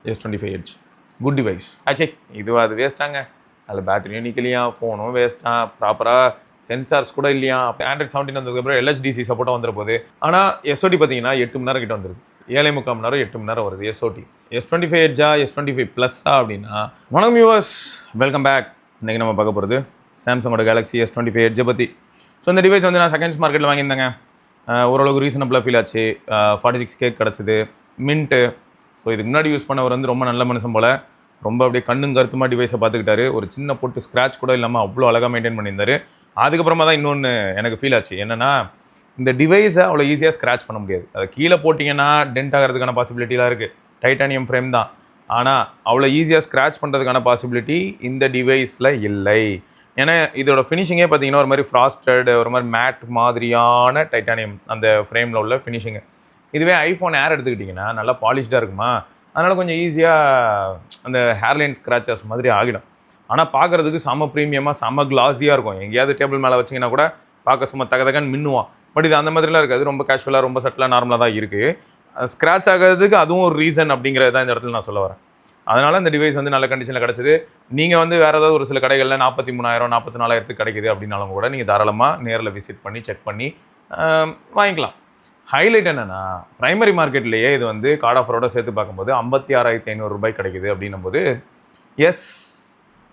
S25 edge good device. ஆச்சே இதுவா அது வேஸ்ட்டாங்க. அதில் பேட்டரியும் நிற்கலையா, ஃபோனும் வேஸ்ட்டா, ப்ராப்பராக சென்சார்ஸ் கூட இல்லையா. ஆண்ட்ராய்ட் 17 வந்ததுக்கப்புறம் LHDC சப்போர்ட்டாக வந்துட போகுது. ஆனால் SOT பார்த்தீங்கன்னா 8 மணி நேரம் கிட்ட வந்துருது. 7.75 மணி நேரம் 8 மணி நேரம் வருது SOT. S25 எட்ஜா S25 ப்ளஸ்ஸா அப்படின்னா, வணக்கம் வியூவர்ஸ், வெல்கம் பேக். இன்றைக்கி நம்ம பார்க்க போகிறது சாம்சங்கோட கேலக்ஸி S25 எட்ஜை பற்றி. ஸோ இந்த டிவைஸ் வந்து நான் செகண்ட்ஸ் மார்க்கெட்டில் வாங்கியிருந்தேங்க. ஓரளவுக்கு ரீசனபிளாக ஃபீல் ஆச்சு. 46K கிடச்சிது, மின்ட்டு. ஸோ இதுக்கு முன்னாடி யூஸ் பண்ணவர் வந்து ரொம்ப நல்ல மனுஷன் போல், ரொம்ப அப்படியே கண்ணும் கருத்துமா டிவைஸை பார்த்துக்கிட்டாரு. ஒரு சின்ன போட்டு ஸ்க்ராட்ச் கூட இல்லாமல் அவ்வளோ அழகாக மெயின்டைன் பண்ணியிருந்தாரு. அதுக்கப்புறமா தான் இன்னொன்று எனக்கு ஃபீல் ஆச்சு. என்னென்னா, இந்த டிவைஸை அவ்வளோ ஈஸியாக ஸ்க்ராட்ச் பண்ண முடியாது. அதை கீழே போட்டிங்கன்னா டென்ட் ஆகிறதுக்கான பாசிபிலிட்டிலாம் இருக்குது. டைட்டானியம் ஃப்ரேம் தான். ஆனால் அவ்வளோ ஈஸியாக ஸ்க்ராட்ச் பண்ணுறதுக்கான பாசிபிலிட்டி இந்த டிவைஸில் இல்லை. ஏன்னா இதோட ஃபினிஷிங்கே பார்த்தீங்கன்னா ஒரு மாதிரி ஃப்ராஸ்டட், ஒரு மாதிரி மேட் மாதிரியான டைட்டானியம் அந்த ஃப்ரேமில் உள்ள ஃபினிஷிங்கு. இதுவே ஐஃபோன் ஏர் எடுத்துக்கிட்டிங்கன்னா நல்லா பாலிஷ்டாக இருக்குமா, அதனால் கொஞ்சம் ஈஸியாக அந்த ஹேர்லைன் ஸ்க்ராச்சஸ் மாதிரி ஆகிடும். ஆனால் பார்க்குறதுக்கு செம்ம ப்ரீமியமாக செம்ம கிளாஸியாக இருக்கும். எங்கேயாவது டேபிள் மேலே வச்சிங்கன்னா கூட பார்க்க சும்மா தகன்னு மின்னுவான். பட் இது அந்த மாதிரிலாம் இருக்காது. ரொம்ப கேஷுவலாக, ரொம்ப சட்டிலாக, நார்மலாக தான் இருக்குது. ஸ்க்ராட்ச் ஆகிறதுக்கு அதுவும் ஒரு ரீசன் அப்படிங்கிறது தான் இந்த இடத்துல நான் சொல்ல வரேன். அதனால் இந்த டிவைஸ் வந்து நல்ல கண்டிஷனில் கிடச்சிது. நீங்கள் வந்து வேறு ஏதாவது ஒரு சில கடைகளில் 43,000 44,000 கிடைக்குது அப்படின்னாலும் கூட நீங்கள் தாராளமாக நேரில் விசிட் பண்ணி செக் பண்ணி வாங்கிக்கலாம். ஹைலைட் என்னென்னா, ப்ரைமரி மார்க்கெட்லேயே இது வந்து கார்ட் ஆஃபரோட சேர்த்து பார்க்கும்போது 56,500 ரூபாய் கிடைக்குது அப்படின்னும் போது, yes,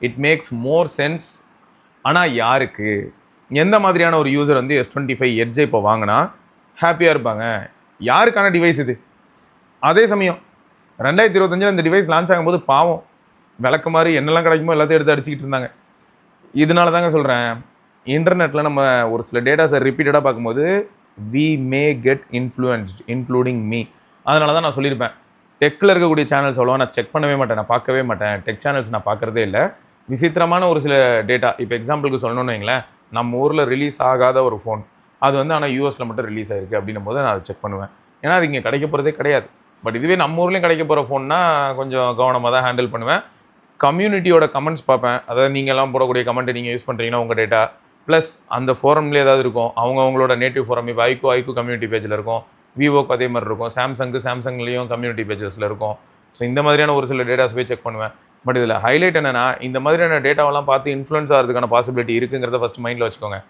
it makes more sense. ஆனால் யாருக்கு, எந்த மாதிரியான ஒரு யூசர் வந்து S25 எட்ஜை இப்போ வாங்கினா ஹாப்பியாக இருப்பாங்க? யாருக்கான டிவைஸ் இது? அதே சமயம் 2025 இந்த டிவைஸ் லான்ச் ஆகும்போது பாவம் விளக்கு மாதிரி என்னெல்லாம் கிடைக்குமோ எல்லாத்தையும் எடுத்து அடிச்சுக்கிட்டு இருந்தாங்க. இதனால தாங்க சொல்கிறேன், இன்டர்நெட்டில் நம்ம ஒரு சில டேட்டாஸை ரிப்பீட்டடாக பார்க்கும்போது we may get influenced, including me. அதனால தான் நான் சொல்லியிருப்பேன், டெக்கில் இருக்கக்கூடிய சேனல்ஸ் அவ்வளோவா நான் செக் பண்ணவே மாட்டேன், நான் பார்க்கவே மாட்டேன். டெக் சேனல்ஸ் நான் பார்க்குறதே இல்லை. விசித்திரமான ஒரு சில டேட்டா, இப்போ எக்ஸாம்பிளுக்கு சொல்லணும்னு வைங்களேன், நம்ம ஊரில் ரிலீஸ் ஆகாத ஒரு ஃபோன் அது வந்து ஆனால் யூஎஸில் மட்டும் ரிலீஸ் ஆகிருக்கு அப்படின்னும் போது நான் அதை செக் பண்ணுவேன். ஏன்னா அது இங்கே கிடைக்க போகிறதே கிடையாது. பட் இதுவே நம்ம ஊர்லேயும் கிடைக்க போகிற ஃபோன்னா கொஞ்சம் கவனமாக தான் ஹேண்டில் பண்ணுவேன். கம்யூனிட்டியோட கமெண்ட்ஸ் பார்ப்பேன். அதாவது நீங்கள்லாம் போடக்கூடிய கமெண்ட்டை நீங்கள் யூஸ் பண்ணுறீங்கன்னா உங்கள் டேட்டா ப்ளஸ் அந்த ஃபோரம்லேயே ஏதாவது இருக்கும், அவங்களோட நேட்டிவ் ஃபோரம். இப்போ ஐக்கு கம்யூனிட்டி பேஜில் இருக்கும், விவோக்கு அதே மாதிரி இருக்கும், சாம்சங்லேயும் கம்யூனிட்டி பேஜஸில் இருக்கும். ஸோ இந்த மாதிரியான ஒரு சில டேட்டாஸ் போய் செக் பண்ணுவேன். பட் இதில் ஹைலைட் என்னென்னா, இந்த மாதிரியான டேட்டாவெல்லாம் பார்த்து இன்ஃப்ளூயன்ஸ் ஆகிறதுக்கான பாசிபிலிட்டி இருக்குங்கிறத ஃபஸ்ட் மைண்டில் வச்சுக்கோங்க.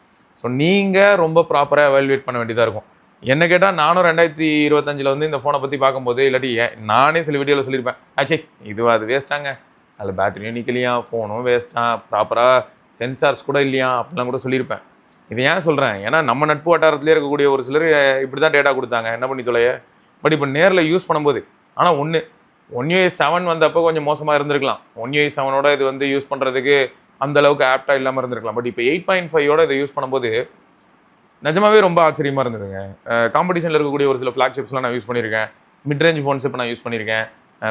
ஸோ நீங்கள் ரொம்ப ப்ராப்பராக எவாலுவேட் பண்ண வேண்டியதாக இருக்கும். என்ன கேட்டால் நானும் 2025 வந்து இந்த ஃபோனை பற்றி பார்க்கும்போது, இல்லாட்டி நானே சில வீடியோவில் சொல்லியிருப்பேன், ஆச்சே இதுவா அது வேஸ்ட்டாங்க. அதில் பேட்டரியும் நிற்கலையா, ஃபோனும் வேஸ்ட்டாக, ப்ராப்பராக சென்சார்ஸ் கூட இல்லையா அப்படிலாம் கூட சொல்லியிருப்பேன். இதை ஏன் சொல்கிறேன், ஏன்னா நம்ம நட்பு வட்டாரத்துலேயே இருக்கக்கூடிய ஒரு சிலர் இப்படி தான் டேட்டா கொடுத்தாங்க, என்ன பண்ணி தொலைய. பட் இப்போ நேரில் யூஸ் பண்ணும்போது, ஆனால் One UI 7 வந்தப்போ கொஞ்சம் மோசமாக இருந்திருக்கலாம். One UI 7ஓட இது வந்து யூஸ் பண்ணுறதுக்கு அந்த அளவுக்கு ஆப்டாக இல்லாமல் இருந்திருக்கலாம். பட் இப்போ 8.5ஓட இதை யூஸ் பண்ணும்போது நிஜமாவே ரொம்ப ஆச்சரியமாக இருந்ததுங்க. காம்படிஷனில் இருக்கக்கூடிய ஒரு சில ஃப்ளாக்ஷிப்ஸ்லாம் நான் யூஸ் பண்ணியிருக்கேன். மிட்ரேஞ்ச் ஃபோன்ஸ் இப்போ நான் யூஸ் பண்ணியிருக்கேன்.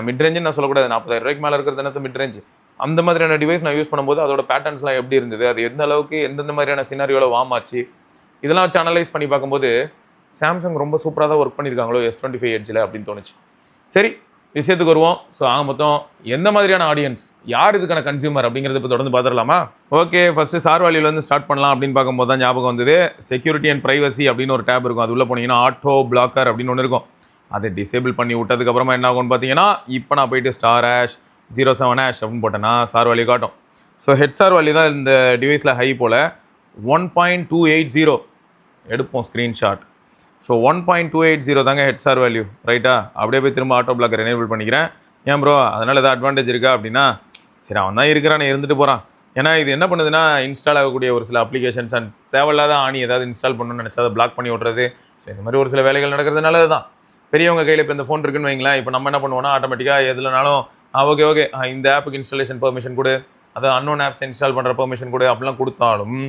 மிட்ரேஞ்சுன்னு நான் சொல்லக்கூடாது, 40,000 ரூபாய்க்கு மேலே இருக்கிறது என்னது மிட்ரேஞ்ச். அந்த மாதிரியான டிவைஸ் நான் யூஸ் பண்ணும்போது அதோட பேட்டர்ன்ஸ்லாம் எப்படி இருந்தது, அது எந்த அளவுக்கு எந்தெந்த மாதிரியான சினாரியோவில் வார்ம் ஆச்சு, இதெல்லாம் வச்சு அனலைஸ் பண்ணி பார்க்கும்போது சாம்சங் ரொம்ப சூப்பராக தான் ஒர்க் பண்ணியிருக்காங்களோ S25 எட்ஜில் அப்படின்னு தோணுச்சு. சரி, விஷயத்துக்கு வருவோம். ஸோ மொத்தம் எந்த மாதிரியான ஆடியன்ஸ், யார் இதுக்கான கன்சியூமர் அப்படிங்கிறத இப்போ தொடர்ந்து பார்த்துடலாமா? ஓகே, ஃபஸ்ட்டு சார் வேல்யூலேருந்து ஸ்டார்ட் பண்ணலாம் அப்படின்னு பார்க்கும்போது தான் ஞாபகம் வந்தது, செக்யூரிட்டி அண்ட் ப்ரைவசி அப்படின்னு ஒரு டேப் இருக்கும். அது உள்ளே போனீங்கன்னா ஆட்டோ பிளாக்கர் அப்படின்னு ஒன்று இருக்கும். அதை டிசேபிள் பண்ணி விட்டதுக்கப்புறமா என்ன ஆகும்னு பார்த்தீங்கன்னா, இப்போ நான் போயிட்டு *#07# அப்படின்னு போட்டேன்னா சார் வேல்யூ காட்டும். ஸோ ஹெச்ஆர் வேல்யூ தான் இந்த டிவைஸில் ஹை போல் 1.280 எடுப்போம் ஸ்க்ரீன்ஷாட். ஸோ 1.280 தாங்க ஹெச்ஆர் வேல்யூ, ரைட்டா? அப்படியே போய் திரும்ப ஆட்டோ பிளாக்கர் எனேபிள் பண்ணிக்கிறேன். ஏன் ப்ரோ அதனால் எதாவது அட்வான்டேஜ் இருக்கா அப்படின்னா, சரி அவன் தான் இருக்கிறான்னு இருந்துட்டு போகிறான். ஏன்னா இது என்ன பண்ணுதுன்னா, இன்ஸ்டால் ஆகக்கூடிய ஒரு சில அப்ளிகேஷன்ஸ் அண்ட் தேவையில்லாத ஆணி ஏதாவது இன்ஸ்டால் பண்ணணும்னு நினச்சா அதை பிளாக் பண்ணி விட்றது. ஸோ இந்த மாதிரி ஒரு சில வேலைகள் நடக்கிறது நல்லது தான். பெரியவங்க கையில் இப்போ இந்த ஃபோன் இருக்குன்னு வைங்களேன், இப்போ நம்ம என்ன பண்ணுவோம்னா ஆட்டோமேட்டிக்காக எதுலனாலும் ஓகே இந்த ஆப்புக்கு இன்ஸ்டாலேஷன் பெர்மிஷன் கொடு, அதாவது அன்னோன் ஆப்ஸ் இன்ஸ்டால் பண்ணுற பெர்மிஷன் கொடு அப்படிலாம் கொடுத்தாலும்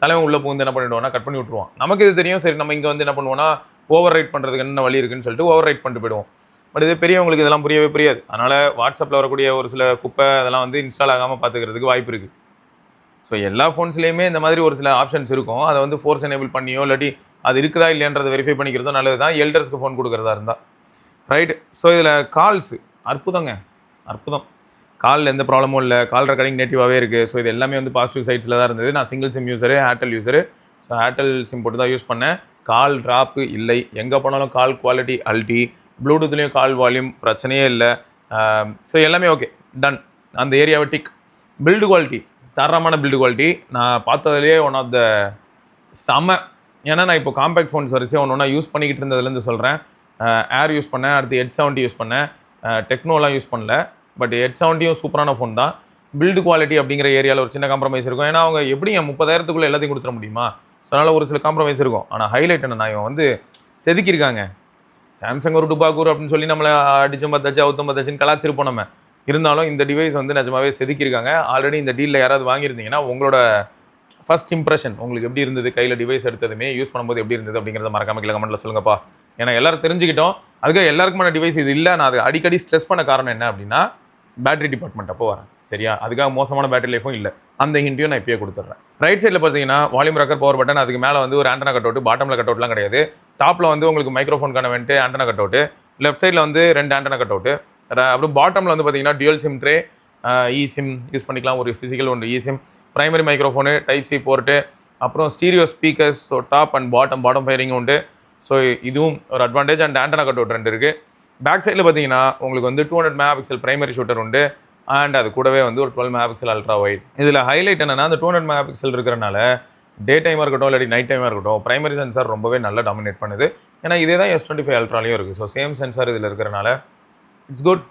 தலைவன் உள்ளே புகுந்து என்ன பண்ணிவிடுவோம்னா கட் பண்ணி விட்ருவோம். நமக்கு இது தெரியும், சரி நம்ம இங்கே வந்து என்ன பண்ணுவோம்னா ஓவர் ரைட் பண்ணுறதுக்கு என்ன வழி இருக்குன்னு சொல்லிட்டு ஓவர் ரைட் பண்ணிட்டு போயிடுவோம். பட் இது பெரியவங்களுக்கு இதெல்லாம் புரியவே புரியாது. அதனால் வாட்ஸ்அப்பில் வரக்கூடிய ஒரு சில குப்பை அதெல்லாம் வந்து இன்ஸ்டால் ஆகாமல் பார்த்துக்கிறதுக்கு வாய்ப்பு இருக்குது. ஸோ எல்லா ஃபோன்ஸ்லேயுமே இந்த மாதிரி ஒரு சில ஆப்ஷன்ஸ் இருக்கும். அதை வந்து ஃபோர்ஸ் எனேபிள் பண்ணியோ இல்லாட்டி அது இருக்குதா இல்லையன்றதை வெரிஃபை பண்ணிக்கிறதோ நல்லது தான், எல்டர்ஸ்க்கு ஃபோன் கொடுக்குறதா இருந்தால், ரைட்? ஸோ இதில் கால்ஸ் அற்புதங்க, அற்புதம். காலில் எந்த ப்ராப்ளமும் இல்லை, கால் ரெக்கார்டிங் நேட்டிவாகவே இருக்குது. ஸோ இது எல்லாமே வந்து பாசிட்டிவ் சைட்ஸில் தான் இருந்தது. நான் single sim user, Airtel user. So Airtel sim போட்டு தான் யூஸ் பண்ணேன். கால் ட்ராப்பு இல்லை, எங்கே போனாலும் கால் குவாலிட்டி அல்டி, ப்ளூடூத்லேயும் கால் வால்யூம் பிரச்சனையே இல்லை. ஸோ எல்லாமே ஓகே, டன். அந்த ஏரியாவை டிக். பில்டு குவாலிட்டி தரமான பில்டு குவாலிட்டி, நான் பார்த்ததுலேயே ஒன் ஆஃப் த செம. ஏன்னா நான் இப்போ காம்பேக்ட் ஃபோன்ஸ் வரிசையாக ஒன்று ஒன்றா யூஸ் பண்ணிக்கிட்டு இருந்ததுலேருந்து சொல்கிறேன். ஏர் யூஸ் பண்ணேன், அடுத்து H70 யூஸ் பண்ணேன், டெக்னோலாம் யூஸ் பண்ணல. பட் H70யும் சூப்பரான ஃபோன் தான். பில்டு குவாலிட்டி அப்படிங்கிற ஏரியாவில் ஒரு சின்ன காம்ப்ரமைஸ் இருக்கும். ஏன்னா அவங்க எப்படி 30,000க்குள்ளே எல்லாத்தையும் கொடுத்துட முடியுமா? ஸோ அதனால் ஒரு சில காம்ப்ரமைஸ் இருக்கும். ஆனால் ஹைலைட் என்னன்னா, இவன் வந்து செதுக்கியிருக்காங்க. சாம்சங் ஒரு டுபாக்கூர் அப்படின்னு சொல்லி நம்மளை அடிச்சு 50 50 கலாச்சிருப்போம் நம்ம. இருந்தாலும் இந்த டிவைஸ் வந்து நிஜமாவே செதுக்கியிருக்காங்க. ஆல்ரெடி இந்த டீலில் யாராவது வாங்கியிருந்தீங்கன்னா உங்களோட ஃபர்ஸ்ட் இம்ப்ரெஷன் உங்களுக்கு எப்படி இருந்தது, கையில் டிவைஸ் எடுத்ததுமே யூஸ் பண்ணும்போது எப்படி இருந்தது அப்படிங்கிறத மறக்காம கீழே கமெண்ட்டில் சொல்லுங்கப்பா. ஏன்னா எல்லாரும் தெரிஞ்சுக்கிட்டோம். அதுக்காக எல்லாருக்குமான டிவைஸ் இது இல்லை. நான் அது அடிக்கடி ஸ்ட்ரெஸ் பண்ண காரணம் என்ன அப்படின்னா, பேட்டரி டிபார்ட்மெண்ட் அப்போ வரேன் சரியா. அதுக்காக மோசமான பேட்டரி லைஃபும் இல்லை. அந்த ஹிண்ட்டையும் நான் இப்பயே கொடுத்துட்றேன். ரைட் சைடில் பார்த்தீங்கன்னா வால்யூம் ராக்கர், பவர் பட்டன், அதுக்கு மேலே வந்து ஒரு ஆண்டனா கட் அவுட், பாட்டமில் கட் அவுட்லாம் கிடையாது. டாப்பில் வந்து உங்களுக்கு மைக்ரோஃபோனுக்கான vent antenna cut out, left சைடில் வந்து 2 ஆண்டனா கட் அவுட். அப்புறம் பாட்டமில் வந்து பார்த்தீங்கன்னா dual SIM tray, eSIM use பண்ணிக்கலாம், ஒரு ஃபிசிக்கல் ஒன்று eSIM, primary microphone, type C port, அப்புறம் stereo speakers. So top and bottom firing உண்டு. ஸோ இதுவும் ஒரு advantage. And antenna cut out 2 இருக்குது. பேக் சைடில் பார்த்தீங்கன்னா உங்களுக்கு வந்து 200 மெகாபிக்சல் பிரைமரி ஷூட்டர் உண்டு. அண்ட் அது கூடவே வந்து ஒரு 12 மெகாபிக்சல் அல்ட்ரா வைட். இதில் ஹைலைட் என்னன்னா, அந்த 200 மெகாபிக்சல் இருக்கிறனால டே டைமாக இருக்கட்டும் இல்லாட்டி நைட் டைமாக இருக்கட்டும், பிரைமரி சென்சார் ரொம்பவே நல்லா டாமினேட் பண்ணுது. ஏன்னா இதே தான் S25 அல்ட்ராலையும் இருக்குது. ஸோ சேம் சென்சார் இதில் இருக்கிறனால இட்ஸ் குட்.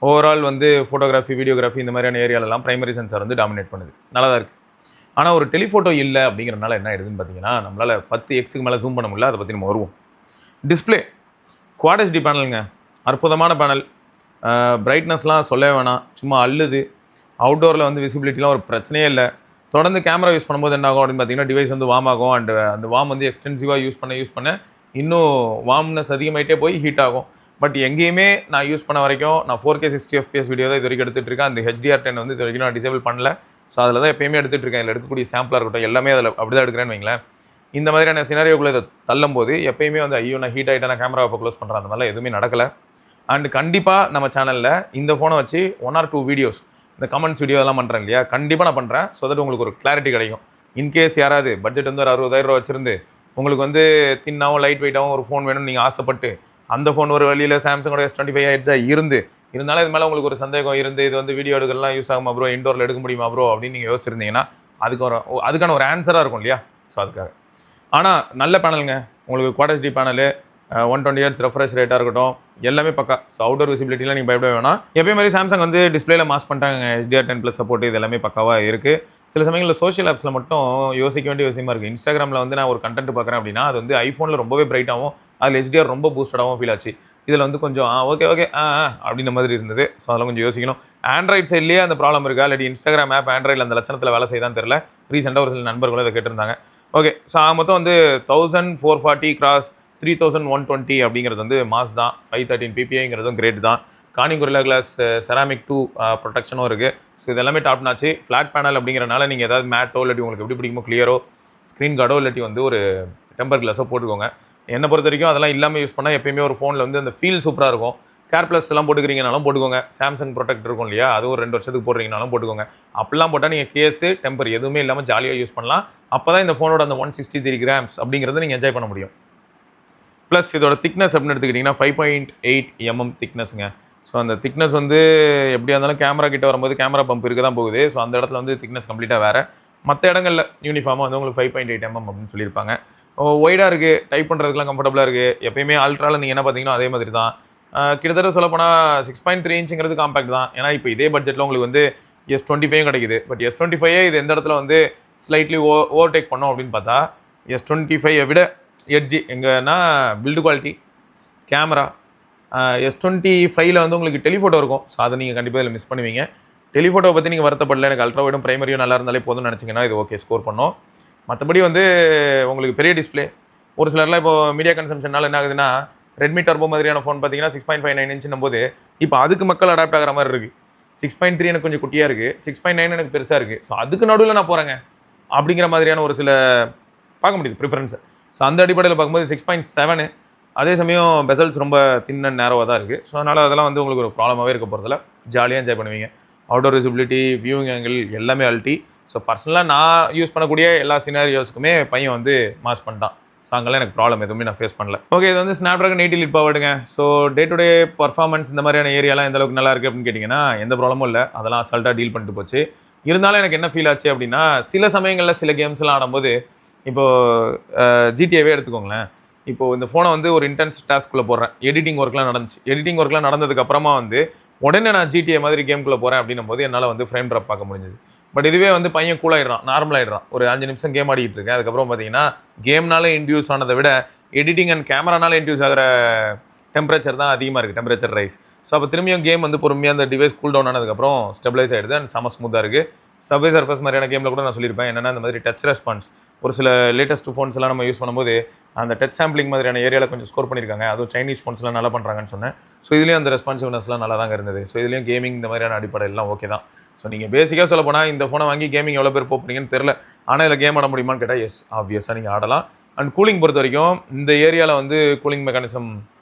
ஓவரால் வந்து ஃபோட்டோகிராஃபி, வீடியோகிராஃபி இந்த மாதிரியான ஏரியாலெலாம் பிரைமரி சென்சார் வந்து டாமினேட் பண்ணுது. நல்லா தான் இருக்குது. ஆனால் ஒரு டெலிஃபோட்டோ இல்லை அப்படிங்கிறனால என்ன ஆயிடுதுன்னு பார்த்தீங்கன்னா, நம்மளால் 10x மேலே ஜூம் பண்ண முடியல. அதை பற்றி நம்ம வருவோம். டிஸ்பிளே குவாட் HD பேனலுங்க, அற்புதமான பேனல். பிரைட்னஸ்லாம் சொல்லவே வேணாம், சும்மா அள்ளுது. அவுட்டோரில் வந்து விசிபிலிட்டிலாம் ஒரு பிரச்சனையே இல்லை. தொடர்ந்து கேமரா யூஸ் பண்ணும்போது என்ன ஆகும் அப்படின்னு பார்த்தீங்கன்னா, டிவைஸ் வந்து வார்ம் ஆகும். அண்ட் அந்த வார்ம் வந்து எக்ஸ்டென்சிவாக யூஸ் பண்ண இன்னும் வார்ம்னஸ் அதிகமாகிட்டே போய் ஹீட் ஆகும். பட் எங்கேயுமே நான் யூஸ் பண்ண வரைக்கும் நான் 4K 60 FPS வீடியோ தான் இது வரைக்கும் எடுத்துகிட்டு இருக்கேன். அந்த HDR10 வந்து இது வரைக்கும் நான் டிசேபிள் பண்ணல. ஸோ அதில் தான் எப்பயுமே எடுத்துகிட்டு இருக்கேன். இதில் எடுக்கக்கூடிய சாம்பிளாக இருக்கட்டும் எல்லாமே அதில் அப்படி தான் எடுக்கிறேன்னு வைங்களேன். இந்த மாதிரியான சினாரியோக்குள்ளே இதை தள்ளும் போது எப்பயுமே வந்து ஐயோ நான் ஹீட் ஆகிட்டேன், நான் கேமரா இப்போ க்ளோஸ் பண்ணுறேன், அந்த மாதிரிலாம் எதுவுமே நடக்கலை. அண்ட் கண்டிப்பாக நம்ம சேனலில் இந்த ஃபோனை வச்சு 1 or 2 வீடியோஸ், இந்த கமெண்ட்ஸ் வீடியோ எல்லாம் பண்ணுறேன் இல்லையா, கண்டிப்பாக நான் பண்ணுறேன். ஸோ தட் உங்களுக்கு ஒரு கிளாரிட்டி கிடைக்கும். இன்கேஸ் யாராவது பட்ஜெட் வந்து ஒரு 60,000 ரூபா வச்சிருந்து உங்களுக்கு வந்து தின்னாவும் லைட் வெயிட்டாகவும் ஒரு ஃபோன் வேணும்னு நீங்கள் ஆசைப்பட்டு அந்த ஃபோன் ஒரு வழியில் சாம்சங்கோட S25 ஆயிடுச்சா இருந்தாலும் இது மேலே உங்களுக்கு ஒரு சந்தேகம் இருந்து இது வந்து வீடியோ எடுக்கலாம் யூஸ் ஆகுமா ப்ரோ, இன்டோரில் எடுக்க முடியுமா ப்ரோ அப்படின்னு நீங்கள் யோசிச்சிருந்தீங்கன்னா அதுக்கான ஒரு ஆன்சராக இருக்கும் இல்லையா. ஸோ அதுக்காக. ஆனால் நல்ல பேனலுங்க. உங்களுக்கு quad HD panel, 120 Hz refresh ரேட்டாக இருக்கட்டும் எல்லாமே பக்கா. ஸோ அவுட்டோர் விசிபிலிட்டிலாம் நீங்கள் பயப்பட வேணாம். எப்பயும் மாதிரி சாம்சங் வந்து டிஸ்பிளேல மாஸ் பண்ணிட்டாங்க. HDR10+ சப்போர்ட் இது எல்லாமே பக்காவாக இருக்குது. சில சமயங்களில் சோஷியல் ஆப்ஸில் மட்டும் யோசிக்க வேண்டிய விஷயமா இருக்குது. இன்ஸ்டாகிராமில் வந்து நான் ஒரு கண்டென்ட் பார்க்குறேன் அப்படின்னா அது வந்து ஐஃபோனில் ரொம்பவே பிரைட்டாகவும் அதில் HDR ரொம்ப பூஸ்டடாகவும் ஃபீல் ஆச்சு. இதில் வந்து கொஞ்சம் ஓகே அப்படின்ற மாதிரி இருந்தது. ஸோ அதெல்லாம் கொஞ்சம் யோசிக்கணும். ஆண்ட்ராய்ட் சைட்லேயே அந்த ப்ராப்ளம் இருக்கா இல்லாட்டி இன்ஸ்டாகிராம் ஆப் ஆண்ட்ராய்டில் அந்த லட்சணத்தில் வேலை செய்தான்னு தெரியல. ரீசெண்டாக ஒரு சில நண்பர்களும் இதை கேட்டிருந்தாங்க. ஓகே, ஸோ மொத்தம் வந்து 1440 x 3120 அப்படிங்கிறது வந்து மாஸ் தான். 513 PPIங்கிறதும் கிரேட் தான். கார்னிங் கொரில்லா கிளாஸ் செராமிக் 2 ப்ரொடெக்ஷனும் இருக்குது. ஸோ இதெல்லாமே டாப் நாச்சு. ஃப்ளாட் பேனல் அப்படிங்கிறனால நீங்கள் ஏதாவது மேட்டோ இல்லாட்டி உங்களுக்கு எப்படி பிடிக்குமோ கிளியரோ ஸ்க்ரீன் கார்டோ இல்லாட்டி வந்து ஒரு டெம்பர் கிளாஸோ போட்டுக்கோங்க. என்னை பொறுத்த வரைக்கும் அதெல்லாம் இல்லாமல் யூஸ் பண்ணால் எப்பயுமே ஒரு ஃபோனில் வந்து அந்த ஃபீல் சூப்பராக இருக்கும். கேர் ப்ளஸ் எல்லாம் போட்டுக்கிறீங்கனாலும் போட்டுக்கோங்க. சாம்சங் ப்ரொடெக்ட் இருக்கும் இல்லையா, அது ஒரு 2 வருஷத்துக்கு போடுறீங்கனாலும் போட்டுக்கோங்க. அப்படிலாம் போட்டால் நீங்கள் கேஸு டெம்பர் எதுவுமே இல்லாமல் ஜாலியாக யூஸ் பண்ணலாம். அப்போ தான் இந்த ஃபோனோட அந்த 163 grams அப்படிங்கிறத நீங்கள் என்ஜாய் பண்ண முடியும். ப்ளஸ் இதோட திக்னஸ் அப்படின்னு எடுத்துக்கிட்டிங்கன்னா 5.8 mm திக்னஸ்ங்க. ஸோ அந்த திக்னஸ் வந்து எப்படியா இருந்தாலும் கேமரா கிட்ட வரும்போது கேமரா பம்ப் இருக்க தான் போகுது. ஸோ அந்த இடத்துல வந்து திக்னஸ் கம்ப்ளீட்டாக வேறு. மற்ற இடங்களில் யூனிஃபார்மாக வந்து உங்களுக்கு 5.8 mm அப்படின்னு சொல்லியிருப்பாங்க. ஒய்டாக இருக்குது, டைப் பண்ணுறதுக்குலாம் கம்ஃபர்டபுளாக இருக்குது. எப்பயுமே அல்ட்ராவில் நீங்கள் என்ன பார்த்தீங்கன்னா அதே மாதிரி தான். கிட்டத்தட்ட சொல்லப்போனால் 6.3 inch காம்பேக்ட் தான். ஏன்னா இப்போ இதே பட்ஜெட்டில் உங்களுக்கு வந்து S25 கிடைக்குது. பட் S25 இது எந்த இடத்துல வந்து ஸ்லைட்லி ஓவர்டேக் பண்ணோம் அப்படின்னு பார்த்தா S25 விட எட்ஜி எங்கன்னா பில்டு குவாலிட்டி, கேமரா. S25ல் வந்து உங்களுக்கு டெலிஃபோட்டோ இருக்கும். ஸோ அதை நீங்கள் கண்டிப்பாக இதில் மிஸ் பண்ணுவீங்க. டெலிஃபோட்டோவை பற்றி நீங்கள் வருத்தப்படல, எனக்கு அல்ட்ரா வைடும் பிரைமரியும் நல்லா இருந்தாலே போதும்னு நினச்சிங்கன்னா இது ஓகே ஸ்கோர் பண்ணோம். மற்றபடி வந்து உங்களுக்கு பெரிய டிஸ்பிளே. ஒரு சிலர்லாம் இப்போ மீடியா கன்சம்ஷனால் என்ன ஆகுதுன்னா, ரெட்மி டர்போ மாதிரியான ஃபோன் பார்த்தீங்கன்னா 6.59 inch போது இப்போ அதுக்கு மக்கள் அடாப்ட் ஆகிற மாதிரி இருக்குது. 6.3 எனக்கு கொஞ்சம் குட்டியாக இருக்குது, 6.9 எனக்கு பெருசாக இருக்குது. ஸோ அதுக்கு நடுவில் நான் போகிறேங்க அப்படிங்கிற மாதிரியான ஒரு சில பார்க்க முடியுது ப்ரிஃபரன்ஸை. ஸோ அந்த அடிப்படையில் பார்க்கும்போது 6.7, அதே சமயம் பெசல்ஸ் ரொம்ப தின் அண்ட் நேரோவாக தான் இருக்குது. ஸோ அதனால் அதெல்லாம் வந்து உங்களுக்கு ஒரு ப்ராப்ளமாகவே இருக்க போகிறதில்ல. ஜாலியாக என்ஜாய் பண்ணுவீங்க. அவுட்டோர் விசிபிலிட்டி, வியூவிங் ஆங்கிள் எல்லாமே அல்ட்டி. ஸோ பர்சனலாக நான் யூஸ் பண்ணக்கூடிய எல்லா சினாரியோஸ்க்குமே பையன் வந்து மாஸ் பண்ணிட்டான். ஸோ அங்கெல்லாம் எனக்கு ப்ராப்ளம் எதுவுமே நான் ஃபேஸ் பண்ணல. ஓகே, இது வந்து ஸ்னாப்ட்ராகன் 80 லிட் பவர்டுங்க. So day to day performance இந்த மாதிரியான ஏரியாலாம் எந்த அளவுக்கு நல்லா இருக்குது அப்படின்னு கேட்டிங்கன்னா எந்த ப்ராப்ளமும் இல்லை. அதெல்லாம் அசால்ட்டாக டீல் பண்ணிட்டு போச்சு. இருந்தாலும் எனக்கு என்ன ஃபீல் ஆச்சு அப்படின்னா, சில சமயங்களில் சில கேம்ஸ்லாம் ஆடும்போது இப்போது ஜிடிஏவே எடுத்துக்கோங்களேன். இப்போது இந்த ஃபோனை வந்து ஒரு இன்டென்ஸ் டாஸ்க்குள்ளே போடுறேன். எடிட்டிங் ஒர்க்லாம் நடந்துச்சு. எடிட்டிங் ஒர்க்லாம் நடந்ததுக்கப்புறமா வந்து உடனே நான் ஜிடிஏ மாதிரி கேம்குள்ளே போகிறேன் அப்படின்னும் போது என்னால் வந்து ஃப்ரேம் ட்ராப் பார்க்க முடிஞ்சது. பட் இதுவே வந்து பையன் கூலாயிடுறான், நார்மலாகிடுறான். ஒரு 5 நிமிஷம் கேம் ஆடிட்டு இருக்கேன். அதுக்கப்புறம் பார்த்தீங்கன்னா கேம்னால இன்டியூஸ் ஆனதை விட எடிட்டிங் அண்ட் கேமரானால இன்டியூஸ் ஆகிற டெம்பரேச்சர் தான் அதிகமாக இருக்குது, டெம்பரேச்சர் ரைஸ். ஸோ அப்போ திரும்பியும் கேம் வந்து பொறுமையாக அந்த டிவைஸ் கூல் டவுன் ஆனதுக்கப்புறம் ஸ்டெபிளைஸ் ஆகிடுது அண்ட் செம ஸ்மூத்தாக இருக்குது. சப்வே சர்ஃபஸ் மாதிரியான கேமில் கூட நான் சொல்லியிருப்பேன் என்னென்னா இந்த மாதிரி டச் ரெஸ்பான்ஸ் ஒரு சில லேட்டஸ்ட் ஃபோன்ஸ் எல்லாம் நம்ம யூஸ் பண்ணும்போது அந்த டச் சாம்பிளிங் மாதிரியான ஏரியாவில் கொஞ்சம் ஸ்கோர் பண்ணியிருக்காங்க. அதுவும் சைனீஸ் ஃபோன்ஸ்லாம் நல்லா பண்ணுறாங்கன்னு சொன்னேன். ஸோ இதுலேயும் அந்த ரெஸ்பான்சிவ்னஸ்லாம் நல்லா தாங்க இருந்தது. ஸோ இதுலேயும் கேமிங் இந்த மாதிரியான அடிப்படை எல்லாம் ஓகே தான். ஸோ நீங்கள் பேசிக்காக சொல்ல போனால் இந்த ஃபோனை வாங்கி கேமிங் எவ்வளோ பேர் போகிறீங்கன்னு தெரில. ஆனால் இதில் கேம் ஆட முடியுமான்னு கேட்டால் எஸ், ஆப்வியஸாக நீங்கள் ஆடலாம். அண்ட் கூலிங் பொறுத்த வரைக்கும் இந்த ஏரியாவில் வந்து கூலிங் மெக்கானிசம்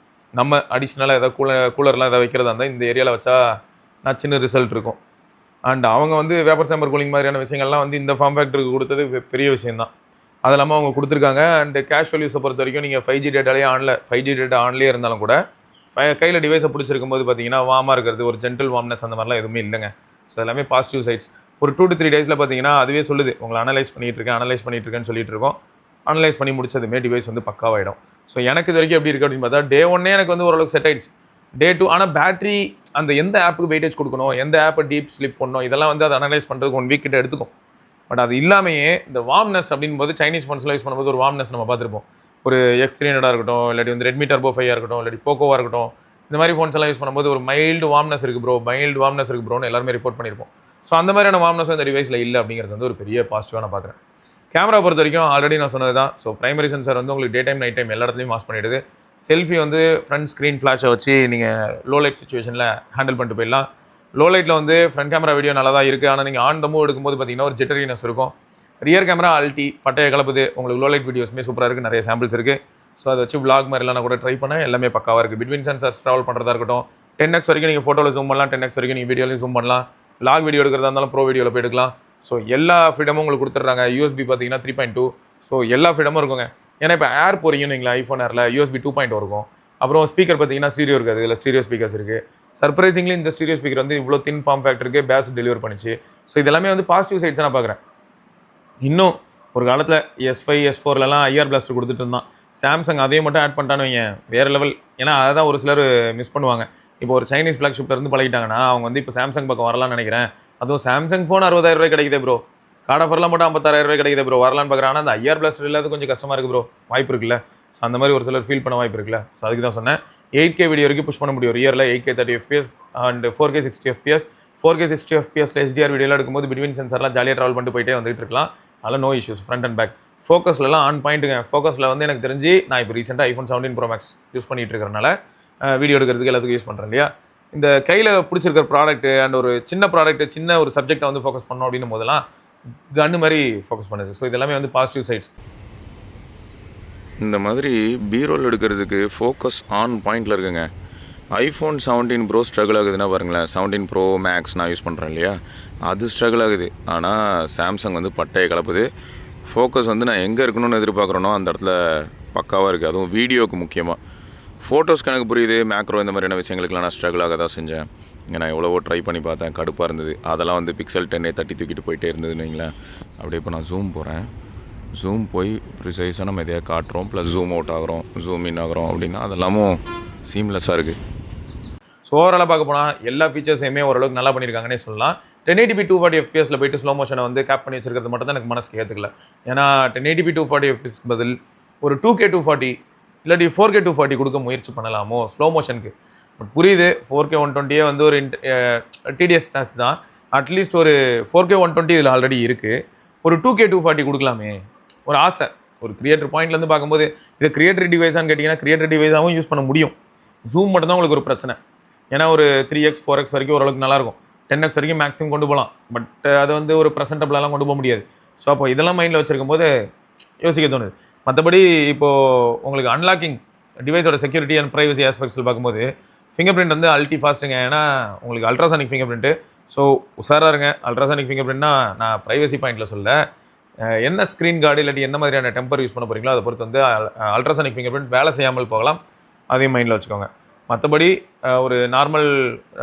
நம்ம அடிஷ்னலாக ஏதாவது கூலர்லாம் எதாவது வைக்கிறதா இருந்தால் இந்த ஏரியாவில் வச்சா நான் சின்ன ரிசல்ட் இருக்கும். அண்ட் அவங்க வந்து வேப்பர் சேம்பர் கூலிங் மாதிரியான விஷயங்கள்லாம் வந்து இந்த ஃபார்ம் ஃபேக்டருக்கு கொடுத்தது பெரிய விஷயம் தான். அது இல்லாமல் அவங்க கொடுத்துருக்காங்க. அண்ட் கேஷுவல் யூஸை பொறுத்த வரைக்கும் நீங்கள் 5G டேட்டாலேயே 5G டேட்டா ஆன்லேயே இருந்தாலும் கூட கையில் டிவைஸை பிடிச்சிருக்கும் போது பார்த்தீங்கன்னா வார்மாக இருக்கிறது, ஒரு ஜென்டல் வார்ம்னஸ் அந்த மாதிரிலாம் எதுவுமே இல்லைங்க. ஸோ எல்லாமே பாசிட்டிவ் சைட்ஸ். ஒரு 2 to 3 டேஸில் பார்த்தீங்கன்னா அதுவே சொல்லுது உங்களை அனலைஸ் பண்ணிகிட்டு இருக்கேன்னு சொல்லிட்டு இருக்கோம். அனலைஸ் பண்ணி முடிச்சதுமே டிவைஸ் வந்து பக்காவாயிடும். ஸோ எனக்கு இது வரைக்கும் எப்படி இருக்குது அப்படின்னு பார்த்தா டே 1 எனக்கு வந்து ஓரளவுக்கு செட் ஆயிடுச்சு. டே 2 ஆனால் பேட்டரி அந்த எந்த ஆப்புக்கு வெயிட்டேஜ் கொடுக்கணும், எந்த ஆப்பை டீப் ஸ்லிப் பண்ணணும், இதெல்லாம் வந்து அதை அனலைஸ் பண்ணுறதுக்கு 1 வீக் கிட்ட எடுத்துக்கும். பட் அது இல்லாமையே இந்த வார்ம்னஸ் அப்படின் போது சைனீஸ் ஃபோன்ஸ்லாம் யூஸ் பண்ணும்போது ஒரு வார்ம்னஸ் நம்ம பார்த்துருப்போம். ஒரு X300 இருக்கட்டும், இல்லாட்டி வந்து ரெட்மி டர்போ 5 இருக்கட்டும், இல்லாட்டி போக்கோவாக இருக்கட்டும், இந்த மாதிரி ஃபோன்ஸ் எல்லாம் யூஸ் பண்ணும்போது ஒரு மைல்டு வார்ம்னஸ் இருக்குது ப்ரோன்னு எல்லாருமே ரிப்போர்ட் பண்ணியிருப்போம். ஸோ அந்த மாதிரியான வார்ம்னஸ் இந்த டிவைஸில் இல்லை அப்படிங்கிறது வந்து ஒரு பெரிய பாசிட்டிவாக நான் பார்க்குறேன். கேமரா பொறுத்த வரைக்கும் ஆல்ரெடி நான் சொன்னது தான். ஸோ பிரைமரி சென்சார் வந்து உங்களுக்கு டே டைம் நைட் டைம் எல்லா இடத்துலையும் மாஸ் பண்ணிவிடுது. செல்ஃபி வந்து ஃப்ரண்ட் ஸ்க்ரீன் ஃப்ளாஷை வச்சு நீங்கள் லோ லைட் சுச்சுவேஷனில் ஹேண்டில் பண்ணிட்டு போயிடலாம். லோ லைட்டில் வந்து ஃப்ரண்ட் கேமரா வீடியோ நல்லா தான் இருக்குது. ஆனால் நீங்கள் ஆன் த மூவ் எடுக்கும்போது பார்த்தீங்கன்னா ஒரு ஜிட்டரினஸ் இருக்கும். ரியர் கேமரா அல்டி பட்டையை கலப்புது. உங்களுக்கு லோ லைட் வீடியோஸுமே சூப்பராக இருக்குது, நிறைய சாம்பிள்ஸ் இருக்குது. ஸோ அதை வச்சு vlog மாதிரிலாம் நான் கூட ட்ரை பண்ணேன். எல்லாமே பக்காவாக இருக்குது. பிட்வீன் சென்சார்ஸ் ட்ராவல் பண்ணுறதா இருக்கட்டும், 10x வரைக்கும் நீங்கள் ஃபோட்டோவில் ஜூம் பண்ணலாம், 10x வரைக்கும் நீங்கள் வீடியோலையும் ஜூம் பண்ணலாம். vlog வீடியோ எடுக்கிறதா இருந்தாலும் ப்ரோ வீடியோவில் போய் எடுக்கலாம். ஸோ எல்லா ஃப்ரீடமும் உங்களுக்கு கொடுத்துட்றாங்க. USB பார்த்தீங்கன்னா 3.2. ஸோ எல்லா ஃப்ரீடமும் இருக்குங்க. ஏன்னா இப்போ ஏர் போகிறீங்கன்னு வைங்களா, ஐஃபோன் ஏரில் USB 2.0 இருக்கும். அப்புறம் ஸ்பீக்கர் பார்த்தீங்கன்னா ஸ்டீரியோ இருக்காது, இதில் ஸ்டீரியோ ஸ்பீக்கர்ஸ் இருக்குது. சர்ப்ரைசிங்லி இந்த ஸ்டீரியோ ஸ்பீக்கர் வந்து இவ்வளோ தின் ஃபார்ம் ஃபேக்டருக்கு பேஸ் டெலிவர் பண்ணிச்சு. ஸோ இதெல்லாமே வந்து பாசிட்டிவ் சைட்ஸாக நான் பார்க்குறேன். இன்னும் ஒரு காலத்தில் S5 S4லலாம் IR பிளாஸ்டர் கொடுத்துட்டு இருந்தான். சாம்சங் அதையும் மட்டும் ஆட் பண்ணிட்டான்னு வைங்க, வேறு லெவல். ஏன்னா அதை தான் ஒரு சிலர் மிஸ் பண்ணுவாங்க. இப்போ ஒரு சைனீஸ் ஃப்ளாக்ஷிப்ல இருந்து பழகிட்டாங்கன்னா அவங்க வந்து இப்போ சாம்சங் பக்கம் வரலாம்னு நினைக்கிறேன். அதுவும் சாம்சங் ஃபோன் 60,000 ரூபாய் கிடைக்குது ப்ரோ. கார்ட் ஆஃபர்லாம் மட்டும் 56,000 ரூபாய் கிடைக்குது ப்ரோ, வரலான்னு பார்க்குறேன். ஆனால் அந்த IR பிளாஸ்டர் இல்லாத கொஞ்சம் கஷ்டமாக இருக்குது ப்ரோ, வாய்ப்பு இருக்குல்ல. ஸோ அந்த மாதிரி ஒரு சிலர் ஃபீல் பண்ண வாய்ப்பு இருக்குல்ல. ஸோ அதுக்கு தான் சொன்னேன் 8K வீடியோ வரைக்கும் புஷ் பண்ண முடியும். ரியரில் 8K 30 FPS and 4K 60 FPS. 4K 60 FPSல HDR வீடியோலாம் எடுக்கும்போது பிட்வீன் சென்சார்லாம் ஜாலியாக ட்ராவல் பண்ணிட்டு போயிட்டே வந்துட்டு இருக்கலாம். அதெல்லாம் no issues. Front and back ஃபோக்கஸ்லாம் ஆன் பாயிண்ட்டுங்க. ஃபோக்கஸில் வந்து எனக்கு தெரிஞ்சு நான் இப்போ ரீசெண்டாக iPhone 17 Pro Max யூஸ் பண்ணிட்டு இருக்கிறனால வீடியோ எடுக்கிறதுக்கு எல்லாத்துக்கும் யூஸ் பண்ணுறேன் இல்லையா. இந்த கையில் பிடிச்சிருக்கிற ப்ராடக்ட் அண்ட் ஒரு சின்ன ப்ராடக்ட், சின்ன ஒரு சப்ஜெக்டை வந்து ஃபோக்கஸ் பண்ணோம் அப்படின்னும் போதெல்லாம் கன்னு மாதிரி ஃபோக்கஸ் பண்ணுது. ஸோ இதெல்லாமே வந்து பாசிட்டிவ் சைட்ஸ். இந்த மாதிரி பீரோல் எடுக்கிறதுக்கு ஃபோக்கஸ் ஆன் பாயிண்டில் இருக்குங்க. iPhone 17 Pro ஸ்ட்ரகிள் ஆகுதுன்னா பாருங்களேன், 17 Pro Max நான் யூஸ் பண்ணுறேன் இல்லையா, அது ஸ்ட்ரகிள் ஆகுது. ஆனால் சாம்சங் வந்து பட்டையை கலப்புது. ஃபோக்கஸ் வந்து நான் எங்கே இருக்கணும்னு எதிர்பார்க்குறேனோ அந்த இடத்துல பக்காவாக இருக்குது. அதுவும் வீடியோவுக்கு முக்கியமாக. ஃபோட்டோஸ்க்கு எனக்கு புரியுது, மேக்ரோ இந்த மாதிரியான விஷயங்களுக்குலாம் நான் ஸ்ட்ரகிள் ஆக தான் செஞ்சேன். இங்கே நான் எவ்வளவோ ட்ரை பண்ணி பார்த்தேன், கடுப்பாக இருந்தது. அதெல்லாம் வந்து பிக்சல் 10 தட்டி தூக்கிட்டு போயிட்டே இருந்ததுன்னு வைங்களேன். அப்படியே இப்போ நான் ஜூம் போகிறேன், ஜூம் போய் ப்ரிசைஸாக நம்ம எதையாக காட்டுறோம், ப்ளஸ் ஜூம் அவுட் ஆகிறோம், ஜூம் இன் ஆகிறோம் அப்படின்னா அதெல்லாமும் சீம்லெஸ்ஸாக இருக்குது. ஸோ ஓவராலாக பார்க்க போனால் எல்லா ஃபீச்சர்ஸையுமே ஓரளவுக்கு நல்லா பண்ணியிருக்காங்கன்னே சொல்லலாம். 1080p 240 FPSல போய்ட்டு ஸ்லோ மோஷனை வந்து கேப் பண்ணி வச்சிருக்கிறது மட்டும் தான் எனக்கு மனசுக்கு ஏற்றுக்கல. ஏன்னா 1080p 240 FPSக்கு பதில் ஒரு 2K 240 இல்லாட்டி 4K 240 கொடுக்க முயற்சி பண்ணலாமோ ஸ்லோ மோஷனுக்கு. பட் புரியுது, 4K 120 வந்து ஒரு TDS டேக்ஸ் தான். அட்லீஸ்ட் ஒரு 4K 120 இதில் ஆல்ரெடி இருக்குது. ஒரு 2K 240 கொடுக்கலாமே ஒரு ஆசை. ஒரு கிரியேட்டர் பாயிண்ட்லேருந்து பார்க்கும்போது இது கிரியேட்டர் டிவைஸான்னு கேட்டிங்கன்னா கிரியேட்டர் டிவைஸாகவும் யூஸ் பண்ண முடியும். ஜூம் மட்டும் தான் உங்களுக்கு ஒரு பிரச்சனை. ஏன்னா ஒரு 3x 4x வரைக்கும் ஓரளவுக்கு நல்லாயிருக்கும். 10x வரைக்கும் மேக்ஸிமம் கொண்டு போகலாம். பட் அது வந்து ஒரு ப்ரெசென்டபிளாலாம் கொண்டு போக முடியாது. ஸோ அப்போ இதெல்லாம் மைண்டில் வச்சுருக்கும் போது யோசிக்க தோணுது. மற்றபடி இப்போது உங்களுக்கு அன்லாக்கிங் டிவைஸோட செக்யூரிட்டி அண்ட் ப்ரைவசி ஆஸ்பெக்ட்ஸில் பார்க்கும்போது ஃபிங்கர் பிரிண்ட் வந்து அல்டி ஃபாஸ்ட்டுங்க. ஏன்னா உங்களுக்கு அல்ட்ராசானிக் ஃபிங்கர் பிரிண்ட்டு. ஸோ உஷாராக இருங்க. அல்ட்ராசானிக் ஃபிங்கர் பிரிண்ட்னா நான் ப்ரைவசி பாயிண்ட்டில் சொல்ல, என்ன ஸ்க்ரீன் கார்டு இல்லாட்டி என்ன மாதிரியான டெம்பர் யூஸ் பண்ண போகிறீங்களோ அதை பொறுத்து வந்து அல்ட்ராசானிக் ஃபிங்கர் பிரிண்ட் வேலை செய்யாமல் போகலாம். அதையும் மைண்டில் வச்சுக்கோங்க. மற்றபடி ஒரு நார்மல்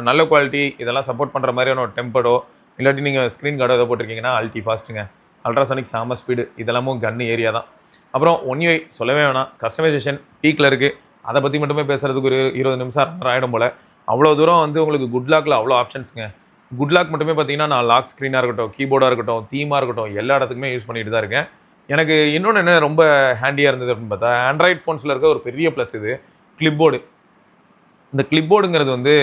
நல்ல குவாலிட்டி இதெல்லாம் சப்போர்ட் பண்ணுற மாதிரியான ஒரு டெம்பர்டோ இல்லாட்டி நீங்கள் ஸ்க்ரீன் கார்டோ எதை போட்டிருக்கீங்கன்னா அல்டி ஃபாஸ்ட்டுங்க, அல்ட்ராசானிக் செம ஸ்பீடு, இதெல்லாமும் கன்னு ஏரியா தான். அப்புறம் ஒன் யூஐ சொல்லவே வேணாம், கஸ்டமைசேஷன் பீக்கில் இருக்குது. அதை பற்றி மட்டுமே பேசுகிறதுக்கு ஒரு 20 நிமிஷம் ஆகிடும் போல். அவ்வளோ தூரம் வந்து உங்களுக்கு குட் லாக்கில் அவ்வளோ ஆப்ஷன்ஸுங்க. குட் லாக் மட்டுமே பார்த்தீங்கன்னா நான் லாக் ஸ்க்ரீனாக இருக்கட்டும், கீபோர்டாக இருக்கட்டும், தீமாக இருக்கட்டும், எல்லா இடத்துக்குமே யூஸ் பண்ணிட்டு தான் இருக்கேன். எனக்கு இன்னொன்று என்ன ரொம்ப ஹேண்டியாக இருந்தது அப்படின்னு பார்த்தா, ஆண்ட்ராய்ட் ஃபோன்ஸில் இருக்க ஒரு பெரிய ப்ளஸ் இது கிளிப்போர்டு. இந்த கிளிப்போர்டுங்கிறது வந்து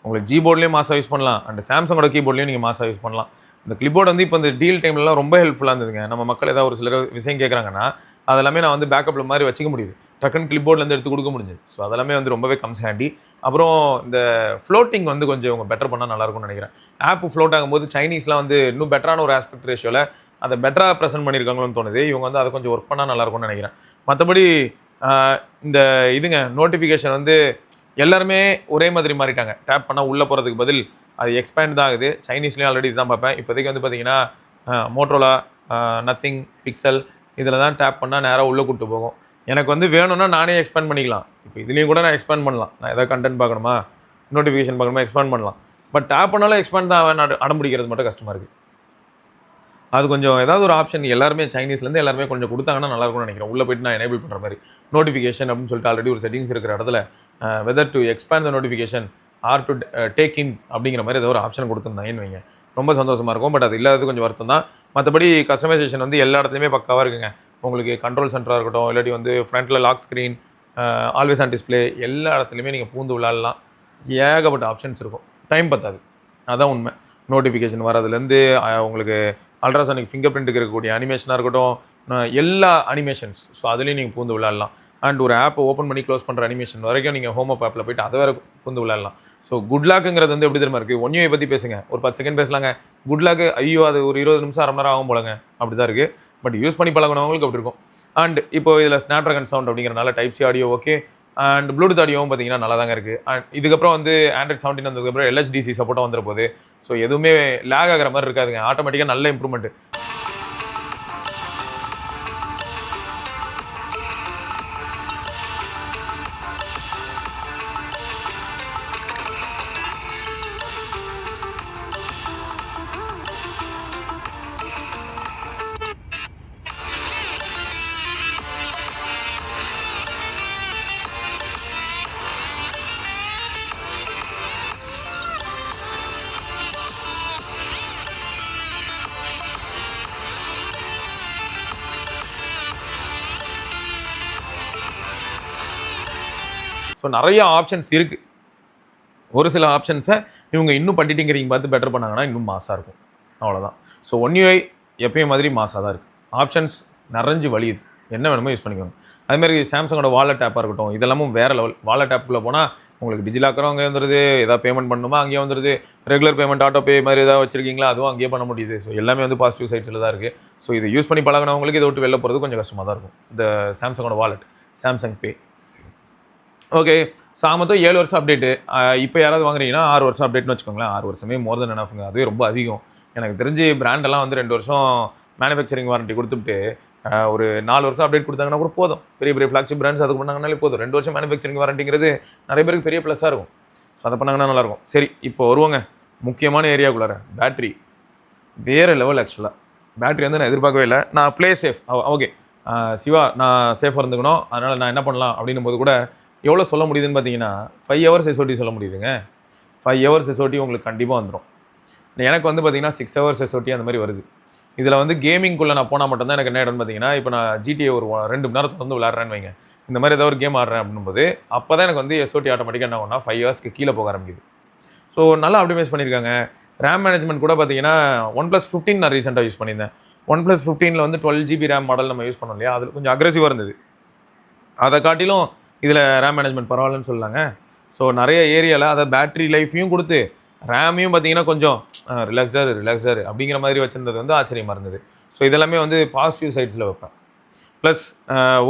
உங்களுக்கு ஜிபோர்ட்லேயும் மாசாக யூஸ் பண்ணலாம், அண்ட் சாம்சங்கோட கீபோர்ட்லேயும் நீங்கள் மாசாக யூஸ் பண்ணலாம். இந்த கிளிப்போர்டு வந்து இப்போ இந்த டீல் டைம்லலாம் ரொம்ப ஹெல்ப்ஃபுல்லாக இருந்ததுங்க. நம்ம மக்கள் ஏதாவது ஒரு சில விஷயம் கேட்குறாங்கன்னா அதெல்லாமே நான் வந்து பேக்கப்பில் மாதிரி வச்சிக்க முடியுது, டக்குன்னு கிளிப்போர்ட்லேருந்து எடுத்து கொடுக்க முடிஞ்சு. ஸோ அதெல்லாமே வந்து ரொம்பவே கம்ஸ் ஹேண்டி. அப்புறம் இந்த ஃப்ளோட்டிங் வந்து கொஞ்சம் இவங்க பெட்டர் பண்ணால் நல்லாயிருக்கும்னு நினைக்கிறேன். ஆப் ஃப்ளோட் ஆகும்போது சைனீஸ்லாம் வந்து இன்னும் பெட்டரான ஒரு ஆஸ்பெக்ட் ரேஷியோவில் அதை பெட்டராக ப்ரெசென்ட் பண்ணியிருக்காங்களோன்னு தோணுது. இவங்க வந்து அதை கொஞ்சம் ஒர்க் பண்ணால் நல்லாயிருக்கும்னு நினைக்கிறேன். மற்றபடி இந்த இதுங்க நோட்டிஃபிகேஷன் வந்து எல்லாருமே ஒரே மாதிரி மாறிட்டாங்க. டேப் பண்ணால் உள்ளே போகிறதுக்கு பதில் அது எக்ஸ்பேண்ட் தான் ஆகுது. சைனீஸ்லேயும் ஆல்ரெடி இதுதான் பார்ப்பேன். இப்போதைக்கு வந்து பார்த்தீங்கன்னா மோட்டோலா, நத்திங், பிக்சல் இதில் தான் டேப் பண்ணால் நேராக உள்ளே கூப்பிட்டு போகும். எனக்கு வந்து வேணும்னா நானே எக்ஸ்பேண்ட் பண்ணிக்கலாம். இப்போ இதுலேயும் கூட நான் எக்ஸ்பேண்ட் பண்ணலாம். நான் எதாவது கண்டென்ட் பார்க்கணுமா, நோட்டிஃபிகேஷன் பார்க்கணுமா, எக்ஸ்பேண்ட் பண்ணலாம். பட் டேப் பண்ணாலும் எக்ஸ்பேண்ட் தான் அடம்பிடிக்கிறது மட்டும் கஷ்டமாக இருக்குது. அது கொஞ்சம் ஏதாவது ஒரு ஆப்ஷன் எல்லாருமே சைனீஸ்லேருந்து எல்லாருமே கொஞ்சம் கொடுத்தாங்கன்னா நல்லாயிருக்கும்னு நினைக்கிறேன். உள்ளே போய்ட்டு நான் எனேபிள் பண்ணுற மாதிரி நோட்டிஃபிகேஷன் அப்படின்னு சொல்லிட்டு ஆல்ரெடி ஒரு செட்டிங்ஸ் இருக்கிற இடத்துல whether to expand the notification or to take in அப்படிங்கிற மாதிரி ஏதோ ஒரு ஆப்ஷன் கொடுத்துருந்தாங்கன்னு வைங்க, ரொம்ப சந்தோஷமாக இருக்கும். பட் அது இல்லாதது கொஞ்சம் வருத்தம் தான். மற்றபடி கஸ்டமைசேஷன் வந்து எல்லா இடத்துலையுமே பக்காவாக இருக்குங்க. உங்களுக்கு கண்ட்ரோல் சென்டராக இருக்கட்டும், இல்லாட்டி வந்து ஃப்ரண்ட்டில் lock screen, always on display, எல்லா இடத்துலையுமே நீங்கள் பூந்து விளாட்லாம். ஏகப்பட்ட ஆப்ஷன்ஸ் இருக்கும், டைம் பத்தாது, அதான் உண்மை. நோட்டிஃபிகேஷன் வரதுலேருந்து உங்களுக்கு அல்ட்ராசானிக் ஃபிங்கர் பிரிண்ட்டுக்கு இருக்கக்கூடிய அனிமேஷனாக இருக்கட்டும், எல்லா அனிமேஷன்ஸ், ஸோ அதுலேயும் நீங்கள் பூந்து விளையாடலாம். அண்ட் ஒரு ஆப்பை ஓப்பன் பண்ணி க்ளோஸ் பண்ணுற அனிமேஷன் வரைக்கும் நீங்கள் ஹோம் அப் ஆப்பில் போய்ட்டு அதை வேறு பூந்து விளையாடலாம். ஸோ குட் லாக்குங்கிறது வந்து எப்படி தெரியுமா இருக்குது? ஒன் யூஐ பற்றி பேசுங்க, ஒரு 10 செகண்ட் பேசலாங்க. குட் லாக்கு ஐயோ அது ஒரு 20 நிமிஷம் அரை மணி நேரம் ஆகும் போலங்க, அப்படி தான் இருக்குது. பட் யூஸ் பண்ணி பழகினவங்களுக்கு அப்படி இருக்கும். அண்ட் இப்போ இதில் ஸ்னாப்ட்ராகன் சவுண்ட் அப்படிங்கிறனால type C audio okay, and Bluetooth ஆடியோவும் பார்த்தீங்கன்னா நல்லா தாங்க இருக்குது. அண்ட் இதுக்கப்புறம் வந்து ஆண்ட்ராய்ட் 17 வந்ததுக்கப்புறம் LHDC சப்போர்ட்டாக வந்துட போகுது. ஸோ எதுவுமே லேக் ஆகிற மாதிரி இருக்காதுங்க, ஆட்டோமேட்டிக்காக நல்ல இம்ப்ரூவ்மெண்ட். ஸோ நிறைய ஆப்ஷன்ஸ் இருக்குது. ஒரு சில ஆப்ஷன்ஸை இவங்க இன்னும் பட்டிட்டிங்கிறீங்க பார்த்து பெட்டர் பண்ணாங்கன்னா இன்னும் மாசாக இருக்கும், அவ்வளோதான். ஸோ ஒன் யூஐ எப்பயும் மாதிரி மாசாக தான் இருக்குது. ஆப்ஷன்ஸ் நிறைஞ்சு வலியுது, என்ன வேணுமோ யூஸ் பண்ணிக்கோங்க. அதுமாதிரி சாம்சங்கோட வாலெட் ஆப்பாக இருக்கட்டும், இதெல்லாமும் வேறு லெவல். வாலெட் ஆப்புக்குள்ளே போனால் உங்களுக்கு டிஜிலாக்கரும் அங்கே வந்துடுது, ஏதாவது பேமெண்ட் பண்ணணுமா அங்கேயே வந்துடுது, ரெகுலர் பேமெண்ட் ஆட்டோ பே மாதிரி ஏதாவது வச்சிருக்கீங்களா அதுவும் அங்கேயே பண்ண முடியுது. ஸோ எல்லாமே வந்து பாசிட்டிவ் சைட்ஸில் தான் இருக்குது. ஸோ இதை யூஸ் பண்ணி பழகினவங்களுக்கு இதை விட்டு வெளில போகிறது கொஞ்சம் கஷ்டமாக தான் இருக்கும். இந்த சாம்சங்கோட வாலெட், சாம்சங் பே ஓகே. மொத்தம் 7 வருஷம் அப்டேட்டு. இப்போ யாராவது வாங்குறீங்கன்னா 6 வருஷம் அப்டேட்னு வச்சுக்கோங்களேன். 6 வருஷமே மோர் தென் எனஃப்ங்க, அதுவே ரொம்ப அதிகம். எனக்கு தெரிஞ்சு பிராண்டெல்லாம் வந்து 2 வருஷம் மேனுஃபேக்சரிங் வாரண்ட்டி கொடுத்துட்டு ஒரு 4 வருஷம் அப்டேட் கொடுத்தாங்கன்னா கூட போதும். பெரிய பெரிய ஃப்ளாக்ஷிப் பிராண்ட்ஸ் அதுக்கு பண்ணாங்கனாலே போதும். 2 வருஷம் மேனுஃபேக்சரிங் வாரண்டிங்கிறது நிறைய பேருக்கு பெரிய ப்ளஸ்ஸாக இருக்கும். ஸோ அதை பண்ணாங்கன்னா நல்லாயிருக்கும். சரி, இப்போ வருவாங்க முக்கியமான ஏரியாக்குள்ளார. பேட்ரி வேறு லெவல். ஆக்சுவலாக பேட்ரி வந்து நான் எதிர்பார்க்கவே இல்லை. நான் ப்ளே சேஃப் ஓகே சிவா, நான் சேஃபாக இருந்துக்கணும், அதனால் நான் என்ன பண்ணலாம் அப்படின்னும் போது கூட எவ்வளோ சொல்ல முடியுதுன்னு பார்த்தீங்கன்னா 5 ஹவர்ஸ் SOT சொல்ல முடியுதுங்க. 5 ஹவர்ஸ் SOT உங்களுக்கு கண்டிப்பாக வந்துடும். எனக்கு வந்து பார்த்தீங்கன்னா 6 ஹவர்ஸ் SOT அந்த மாதிரி வருது. இதில் வந்து கேமிங்குள்ளே நான் போனால் மட்டும்தான் எனக்கு என்ன இடம்னு பார்த்தீங்கன்னா, இப்போ நான் GTA ஒரு 2 மணி நேரத்துக்கு வந்து விளையாடுறேன்னு வைங்க, இந்த மாதிரி ஏதாவது ஒரு கேம் ஆடுறேன் அப்படின்போது அப்போ தான் எனக்கு வந்து SOT ஆட்டோமேட்டிக்காக என்ன ஆகும்னா 5 ஹவர்ஸ்க்கு கீழே போக ஆரம்பிக்குது. ஸோ நல்லா ஆப்டிமைஸ் பண்ணியிருக்காங்க. ரேம் மேனேஜ்மெண்ட் கூட பார்த்தீங்கன்னா OnePlus 15 நான் ரீசெண்டாக யூஸ் பண்ணியிருந்தேன். OnePlus 15 வந்து 12 GB ரேம் மாடல் நம்ம யூஸ் பண்ணோம் இல்லையா, அதில் கொஞ்சம் அக்ரெசிவாக இருந்தது. அதை காட்டிலும் இதில் ரேம் மேனேஜ்மெண்ட் பரவாயில்லன்னு சொல்லாங்க. ஸோ நிறைய ஏரியாவில் அதை பேட்ரி லைஃப்பையும் கொடுத்து ரேமையும் பார்த்தீங்கன்னா கொஞ்சம் ரிலாக்ஸ்டாரு அப்படிங்கிற மாதிரி வச்சுருந்தது வந்து ஆச்சரியமாக இருந்தது. ஸோ இதெல்லாமே வந்து பாசிட்டிவ் சைட்ஸில் வைப்பேன். ப்ளஸ்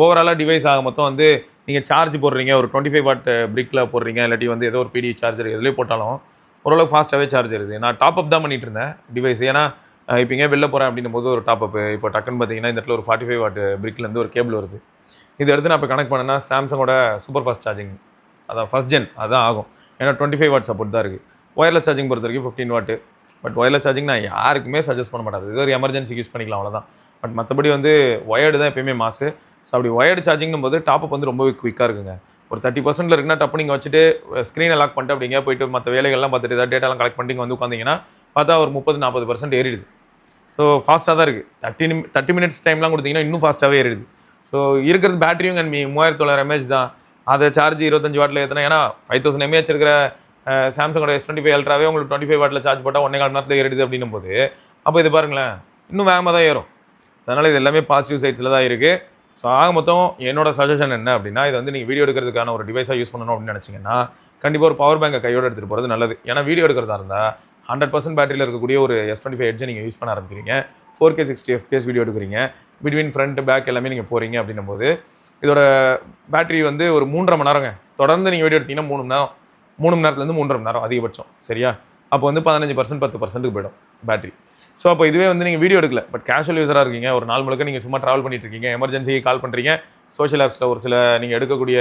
ஓவராலாக டிவைஸ் ஆக மொத்தம் வந்து நீங்கள் சார்ஜ் போடுறீங்க, ஒரு 25 வாட் பிரிக்கில் போடுறீங்க, இல்லாட்டி வந்து ஏதோ ஒரு PD சார்ஜர் எதுலேயே போட்டாலும் ஓரளவுக்கு ஃபாஸ்ட்டாகவே சார்ஜ் இருக்குது. நான் டாப் அப் தான் பண்ணிகிட்டு இருந்தேன் டிவைஸ். ஏன்னா இப்போ எங்கேயா வெளில போகிறேன் அப்படின்னும் போது ஒரு டாப்அப்பு இப்போ டக்குன்னு பார்த்தீங்கன்னா இந்த இடத்துல ஒரு 45 வாட் பிரிக்லேருந்து ஒரு கேபிள் வருது. இது எடுத்து நான் இப்போ கனெக்ட் பண்ணேன்னா சாம்சங்கோட சூப்பர் ஃபாஸ்ட் சார்ஜிங் அதான் ஃபஸ்ட் ஜென் அதான் ஆகும். ஏன்னா 25 வாட் சப்போர்ட் தான் இருக்குது. ஒயர்லெஸ் சார்ஜிங் பொறுத்த வரைக்கும் 15 வாட்டு. பட் ஒயர்லெஸ் சார்ஜிங் நான் யாருக்குமே சஜஸ்ட் பண்ண மாட்டேன். இது ஒரு எமர்ஜென்சிக்கு யூஸ் பண்ணிக்கலாம் அவ்வளோதான். பட் மற்றபடி வந்து ஒயர்டு தான் எப்பயுமே மாசு. ஸோ அப்படி ஒயர்டு சார்ஜிங்கும் போது டாப்அப் வந்து ரொம்பவே குயிக்காக இருக்குங்க. ஒரு 30% இருக்குன்னா டப்பு நீங்கள் வச்சுட்டு ஸ்க்ரீனை லாக் பண்ணிட்டு அப்படிங்க போயிட்டு மற்ற வேலைகள்லாம் பார்த்துட்டு ஏதாவது டேட்டாலாம் கலெக்ட் பண்ணிட்டு வந்து உட்காந்திங்கன்னா பார்த்தா ஒரு 30-40% ஏறிடுது. ஸோ ஃபாஸ்ட்டாக தான் இருக்குது. 30 மினிட்ஸ் டைம்லாம் கொடுத்தீங்கன்னா இன்னும் ஃபாஸ்ட்டாகவே ஏறிடுது. ஸோ இருக்கிறது பேட்டரியும் கம்மி 3900 mAh தான். அதை சார்ஜ் 25 வாட்டில் ஏற்றினா ஏன்னா 5000 mAh இருக்கிற சாம்சங்கோட S25 அல்ட்ராவே உங்களுக்கு 25 வாட்டில் சார்ஜ் போட்டால் 1.25 மணி நேரத்தில் ஏறிடுது அப்படின்னும் போது அப்போ இது பாருங்களேன் இன்னும் வேகமாக தான் ஏறும். ஸோ அதனால் இது எல்லாமே பாசிட்டிவ் சைட்ஸில் தான் இருக்குது. ஸோ ஆக மொத்தம் என்னோட சஜஷன் என்ன அப்படின்னா இது வந்து நீங்கள் வீடியோ எடுக்கிறதுக்கான ஒரு டிவைஸாக யூஸ் பண்ணணும் அப்படின்னு நினச்சிங்கன்னா கண்டிப்பாக ஒரு பவர் பேங்கை கையோடு எடுத்துகிட்டு போகிறது நல்லது. ஏன்னா வீடியோ எடுக்கிறதா இருந்தால் 100% பேட்டரியில் இருக்கக்கூடிய ஒரு S25 எட்ஜை நீங்கள் யூஸ் பண்ண ஆரம்பிக்கிறீங்க. 4K 60 FPS வீடியோ எடுக்கிறீங்க. பிட்வீன் ஃப்ரண்ட் பேக் எல்லாமே நீங்கள் போகிறீங்க அப்படின்னும் போது இதோட பேட்டரி வந்து ஒரு 3.5 மணி நேரங்க. தொடர்ந்து நீங்கள் வீடியோ எடுத்தீங்கன்னா 3 மணி நேரம், 3 மணி நேரத்துலேருந்து 3.5 மணி நேரம் அதிகபட்சம். சரியா? அப்போ வந்து 15% 10% போயிடும் பேட்டரி. ஸோ அப்போ இதுவே வந்து நீங்கள் வீடியோ எடுக்கல பட் கேஷுவல் யூஸராக இருக்கீங்க, ஒரு நாள் முழுக்க நீங்கள் சும்மா ட்ராவல் பண்ணிட்டு இருக்கீங்க, எமர்ஜென்சிக்கு கால் பண்ணுறீங்க, சோஷியல் ஆப்ஸில் ஒரு சில நீங்கள் எடுக்கக்கூடிய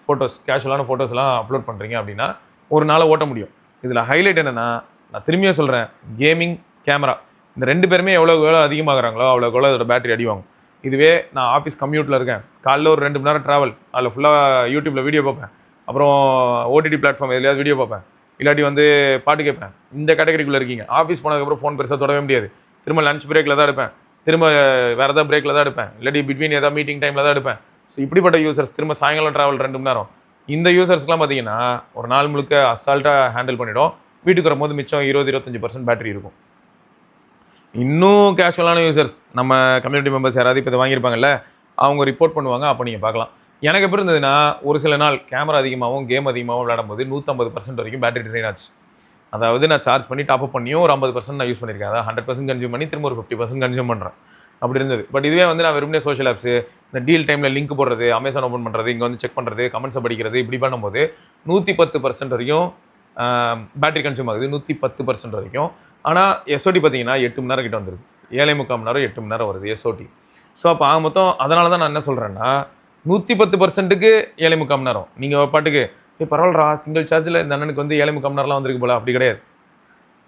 ஃபோட்டோஸ் கேஷுவலான ஃபோட்டோஸ்லாம் அப்லோட் பண்ணுறீங்க அப்படின்னா ஒரு நாளை ஓட்ட முடியும். இதில் ஹைலைட் என்னென்னா நான் திரும்பியும் சொல்கிறேன், கேமிங் கேமரா இந்த 2 பேருமே எவ்வளோ அதிகமாகறாங்களோ அவ்வளோ இதோட பேட்டரி அடி வாங்கும். இதுவே நான் ஆஃபீஸ் கம்யூட்டில் இருக்கேன், காலைல ஒரு 2 மணி நேரம் ட்ராவல், அதில் ஃபுல்லாக யூடியூப்பில் வீடியோ பார்ப்பேன், அப்புறம் ஓடிடி பிளாட்ஃபார்ம் எதுலையாவது வீடியோ பார்ப்பேன், இல்லாட்டி வந்து பாட்டு கேட்பேன். இந்த கேட்டகரிக்குள்ளே இருக்கீங்க. ஆஃபீஸ் போனதுக்கப்புறம் ஃபோன் பெருசாக தொடவே முடியாது. திரும்ப லஞ்ச் பிரேக்கில் தான் எடுப்பேன், திரும்ப வேறு ஏதாவது பிரேக்கில் தான் எடுப்பேன், இல்லாட்டி பிட்வீன் ஏதாவது மீட்டிங் டைமில் தான் எடுப்பேன். ஸோ இப்படிப்பட்ட யூசர்ஸ் திரும்ப சாயங்காலம் ட்ராவல் 2 மணி நேரம், இந்த யூசர்ஸ்லாம் பார்த்தீங்கன்னா ஒரு நாள் முழுக்க அசால்ட்டாக ஹேண்டில் பண்ணிவிடும். வீட்டுக்கு வரும்போது மிச்சம் 20-25% பேட்டரி இருக்கும். இன்னும் கேஷுவலான யூசர்ஸ் நம்ம கம்யூனிட்டி மெம்பர்ஸ் யாராவது இப்போ இதை வாங்கியிருப்பாங்கல்ல அவங்க ரிப்போர்ட் பண்ணுவாங்க. அப்போ நீங்கள் பார்க்கலாம். எனக்கு எப்படி இருந்ததுன்னா ஒரு சில நாள் கேமரா அதிகமாகவும் கேம் அதிகமாகவும் விளையாடும் போது 150% வரைக்கும் பேட்டரி ட்ரெயின் ஆச்சு. அதாவது நான் சார்ஜ் பண்ணி டாப்அப் பண்ணியும் ஒரு 50% நான் யூஸ் பண்ணியிருக்கேன். அதாவது 100% கன்சியூம் பண்ணி திரும்ப ஒரு 50% கன்சியூம் பண்ணுறேன். அப்படி இருந்தது. பட் இதுவே வந்து நான் வெறுமனே சோஷியல் ஆப்ஸு இந்த டீல் டைமில் லிங்க் போடுறது, அமேசான் ஓப்பன் பண்ணுறது, இங்கே வந்து செக் பண்ணுறது, கமெண்ட்ஸை படிக்கிறது, இப்படி பண்ணும்போது 110% வரைக்கும் பேட்டரி கன்சியூம் ஆகுது. 110% வரைக்கும். ஆனால் எஸ்ஓடி பார்த்தீங்கன்னா 8 மணி நேரம் கிட்ட வந்துடுது. 7.25 மணி நேரம் 8 மணி நேரம் வருது எஸ்ஓடி. ஸோ அப்போ ஆக மொத்தம் அதனால தான் நான் என்ன சொல்கிறேன்னா 110%க்கு 7.25 மணி நேரம். நீங்கள் பாட்டுக்கு பரவாயில்லரா சிங்கிள் சார்ஜில் இந்த அண்ணனுக்கு வந்து 7.25 மணி நேரம்லாம் வந்திருக்கு போல, அப்படி கிடையாது.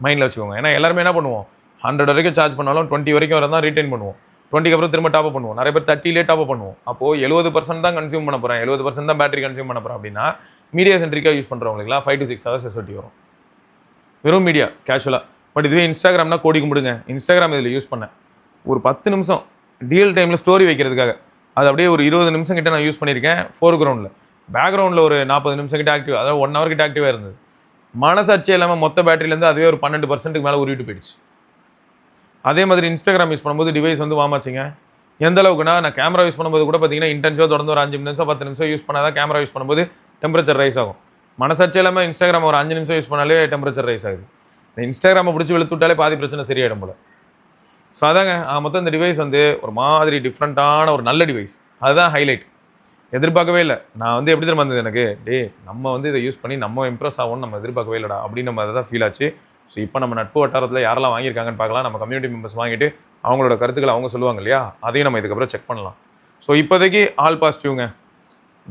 மைண்டில் வச்சுக்கோங்க. ஏன்னா எல்லாருமே என்ன பண்ணுவோம் 100 வரைக்கும் சார்ஜ் பண்ணாலும் 20 வரைக்கும் வரை தான் ரீட்டைன் பண்ணுவோம். 20க்கு அப்புறம் திரும்ப டாப்அப் பண்ணுவோம். நிறைய பேர் 30லே டாப்அப் பண்ணுவோம். அப்போது 70% தான் கன்சியூம் பண்ண போகிறேன், 70% தான் பேட்டரி கன்சியூம் பண்ண போகிறேன் அப்படின்னா மீடியா சென்ட்ரிக்காக யூஸ் பண்ணுறவங்களுக்குலாம் 5 to 6 hours எஸ்ஓடி வரும். வெறும் மீடியா கேஷுவலாக. பட் இதுவே இன்ஸ்டாகிராம்னா கோடி கும்பிடுங்க. இன்ஸ்டாகிராம் இதில் யூஸ் பண்ணேன் ஒரு 10 நிமிஷம் டிஎல் டைமில் ஸ்டோரி வைக்கிறதுக்காக. அது அப்படியே ஒரு 20 நிமிஷம் கிட்ட நான் யூஸ் பண்ணியிருக்கேன். ஃபோர்க்ரவுண்டில் பேக்ரவுண்டில் ஒரு 40 நிமிஷம் கிட்ட ஆக்டிவ், அதாவது 1 hour கிட்ட ஆக்டிவாக இருந்தது. மனசாட்சி இல்லாமல் மொத்த பேட்டரியிலேருந்து அதுவே ஒரு 12%க்கு மேலே உருவிட்டு போயிடுச்சு. அதே மாதிரி இன்ஸ்டாகிராம் யூஸ் பண்ணும்போது டிவைஸ் வந்து வாமாச்சிங்க. எந்த அளவுக்குன்னா நான் கேமரா யூஸ் பண்ணும்போது கூட பார்த்தீங்கன்னா இன்டென்சிவாக தொடர்ந்து ஒரு 5 நிமிஷம் 10 நிமிஷம் யூஸ் பண்ணால் தான் கேமரா யூஸ் பண்ணும்போது டெம்பரேச்சர் ரைஸ் ஆகும். மனசாட்சி இல்லாமல் இன்ஸ்டாகிராம் ஒரு 5 நிமிஷம் யூஸ் பண்ணாலே டெம்பரேச்சர் ரைஸ் ஆகுது. இந்த இன்ஸ்டாகிராமை பிடிச்சி வெளுத்து விட்டாலே பாதி பிரச்சனை சரியாயிடும் போல. ஸோ அதாங்க மொத்தம் இந்த டிவைஸ் வந்து ஒரு மாதிரி டிஃப்ரெண்ட்டான ஒரு நல்ல டிவைஸ். அதுதான் ஹைலைட். எதிர்பார்க்கவே இல்லை. நான் வந்து எப்படி தெரியுமா இருந்தது எனக்கு, நம்ம வந்து இதை யூஸ் பண்ணி நம்ம இம்ப்ரெஸ் ஆகும்னு நம்ம எதிர்பார்க்கவே இல்லைடா அப்படின்னு நம்ம அதை தான் ஃபீல் ஆச்சு. ஸோ இப்போ நம்ம நட்பு வட்டாரத்தில் யாரெல்லாம் வாங்கியிருக்காங்கன்னு பார்க்கலாம். நம்ம கம்யூனிட்டி மெம்பர்ஸ் வாங்கிட்டு அவங்களோட கருத்துக்களை அவங்க சொல்லுவாங்க இல்லையா, அதையும் நம்ம இதுக்கப்புறம் செக் பண்ணலாம். ஸோ இப்போதைக்கு ஆல் பாசிட்டிவ்ங்க,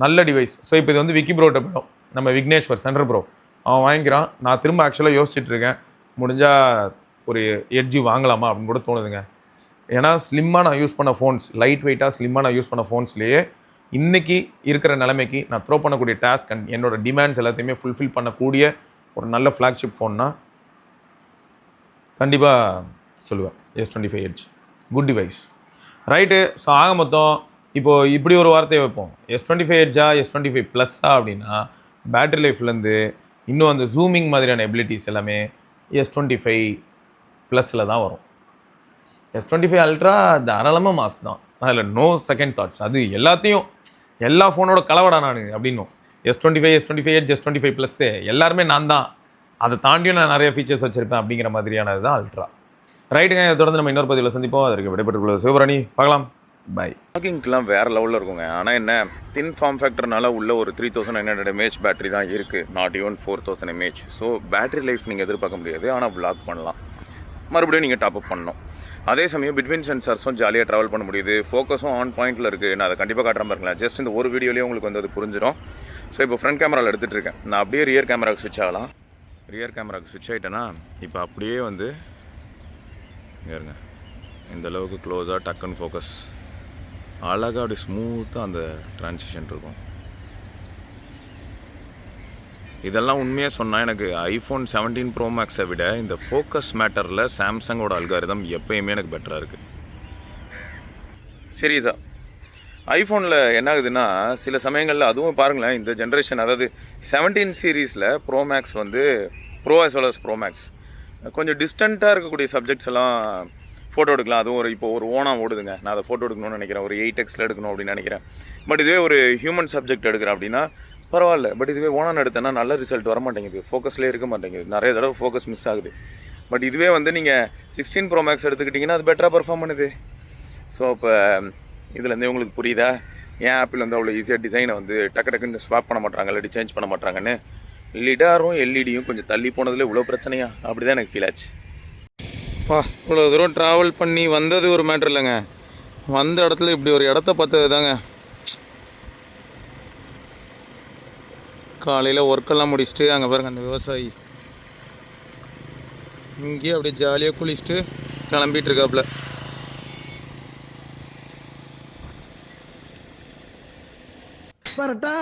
நல்ல டிவைஸ். ஸோ இப்போ இது வந்து விக்கி ப்ரோட்ட போயிடும். நம்ம விக்னேஸ்வர் சென்டர் ப்ரோ அவன் வாங்கிக்கிறான். நான் திரும்ப ஆக்சுவலாக யோசிச்சுட்டு இருக்கேன், முடிஞ்சால் ஒரு எட்ஜி வாங்கலாமா அப்படின்னு கூட தோணுதுங்க. ஏன்னா ஸ்லிம்மாக நான் யூஸ் பண்ண ஃபோன்ஸ், லைட் வெயிட்டாக ஸ்லிம்மாக நான் யூஸ் பண்ண ஃபோன்ஸ்லேயே இன்றைக்கி இருக்கிற நிலைமைக்கு நான் த்ரோ பண்ணக்கூடிய டாஸ்க் அண்ட் என்னோட டிமாண்ட்ஸ் எல்லாத்தையுமே ஃபுல்ஃபில் பண்ணக்கூடிய ஒரு நல்ல ஃப்ளாக்ஷிப் ஃபோன்னா கண்டிப்பாக சொல்லுவேன் S25 edge. Good device right. So ஆக மொத்தம் இப்போது இப்படி ஒரு வார்த்தையை வைப்போம், S25 எட்ஜா S25 ப்ளஸ்ஸா அப்படின்னா பேட்டரி லைஃப்லேருந்து இன்னும் அந்த ஜூமிங் மாதிரியான எபிலிட்டிஸ் எல்லாமே S25 ப்ளஸில் தான் வரும். S25 அல்ட்ரா தாராளமாக மாஸ் தான், அதில் நோ செகண்ட் தாட்ஸ். அது எல்லாத்தையும் எல்லா ஃபோனோட கலவடா நான் அப்படின்னும். S25 எட்ஜ் S25 ப்ளஸ்ஸு எல்லாருமே நான் தான், அதை தாண்டியும் நான் நிறைய ஃபீச்சர்ஸ் வச்சுருப்பேன் அப்படிங்கிற மாதிரியானது தான் அல்ட்ரா. ரைட்டுங்க, இதை தொடர்ந்து நம்ம இன்னொரு பதிவில் சந்திப்போம். அதற்கு விடைபெற்றுள்ள சிவபரணி, பார்க்கலாம், பை. லாகிங்க்கெலாம் வேறு லெவலில் இருக்குங்க. ஆனால் என்ன தின் ஃபார்ம் ஃபேக்டர்னால உள்ள ஒரு 3900 mAh பேட்டரி தான் இருக்குது, not even 4000 mAh. So battery life நீங்கள் எதிர்பார்க்க முடியாது, ஆனால் vlog பண்ணலாம். மறுபடியும் நீங்கள் டாப் அப் பண்ணணும். அதே சமயம் பிட்வீன் சென்சார்ஸும் ஜாலியாக ட்ராவல் பண்ண முடியுது, ஃபோக்கஸும் ஆன் பாயிண்டில் இருக்குது. நான் அதை கண்டிப்பாக காட்டுறேன் பாருங்களேன். ஜஸ்ட் இந்த ஒரு வீடியோலேயே உங்களுக்கு வந்து அது புரிஞ்சிடும். ஸோ இப்போ ஃப்ரண்ட் கேமராவில் எடுத்துகிட்டு இருக்கேன். நான் அப்படியே ரியர் கேமராவுக்கு ஸ்விட்ச் ஆகலாம். ரியர் கேமராவுக்கு ஸ்விட்ச் ஆகிட்டேன்னா இப்போ அப்படியே வந்து இருங்க, இந்த அளவுக்கு க்ளோஸாக டக்குன்னு ஃபோக்கஸ் அழகாக அப்படி ஸ்மூத்தாக அந்த ட்ரான்சிஷன் இருக்கும். இதெல்லாம் உண்மையாக சொன்னால் எனக்கு ஐஃபோன் 17 ப்ரோ மேக்ஸை விட இந்த ஃபோக்கஸ் மேட்டரில் சாம்சங்கோட அல்காரிதம் எப்பயுமே எனக்கு பெட்டராக இருக்குது. சீரியஸா ஐஃபோனில் என்ன ஆகுதுன்னா சில சமயங்களில் அதுவும் பாருங்களேன், இந்த ஜென்ரேஷன் அதாவது 17 சீரீஸில் ப்ரோ மேக்ஸ் வந்து pro as well as pro max கொஞ்சம் டிஸ்டண்ட்டாக இருக்கக்கூடிய சப்ஜெக்ட்ஸ் எல்லாம் ஃபோட்டோ எடுக்கலாம். அதுவும் இப்போ ஒரு ஓனாக ஓடுதுங்க, நான் அதை ஃபோட்டோ எடுக்கணும்னு நினைக்கிறேன், ஒரு 8x எடுக்கணும் அப்படின்னு நினைக்கிறேன். பட் இதுவே ஒரு ஹியூமன் சப்ஜெக்ட் எடுக்கிறேன் அப்படின்னா பரவாயில்ல. பட் இதுவே ஓனாக எடுத்தேன்னா நல்ல ரிசல்ட் வர மாட்டேங்குது, ஃபோக்கஸ்லேயே இருக்க மாட்டேங்குது, நிறைய தடவை ஃபோக்கஸ் மிஸ் ஆகுது. பட் இதுவே வந்து நீங்கள் 16 ப்ரோ மேக்ஸ் எடுத்துக்கிட்டிங்கன்னா அது பெட்டராக பர்ஃபார்ம் பண்ணுது. ஸோ இப்போ இதுலேருந்தே உங்களுக்கு புரியுதா ஏன் ஆப்பிள் வந்து அவ்வளோ ஈஸியாக டிசைனை வந்து டக்கு டக்குன்னு ஸ்வாப் பண்ண மாட்டாங்க, இல்லாட்டி சேஞ்ச் பண்ண மாட்டாங்கன்னு. லிடாரும் எல்இடியும் கொஞ்சம் தள்ளி போனதில் இவ்வளோ பிரச்சனையா அப்படி தான் எனக்கு ஃபீல் ஆச்சு. இவ்வளோ தூரம் ட்ராவல் பண்ணி வந்தது ஒரு மேட்ரு இல்லைங்க, வந்த இடத்துல இப்படி ஒரு இடத்த பார்த்தது தாங்க. காலையில் ஒர்க்கெல்லாம் முடிச்சுட்டு அங்கே பாருங்க அந்த விவசாயி இங்கேயே அப்படியே ஜாலியாக குளிச்சுட்டு கிளம்பிட்டு இருக்காப்புல. பரட்டா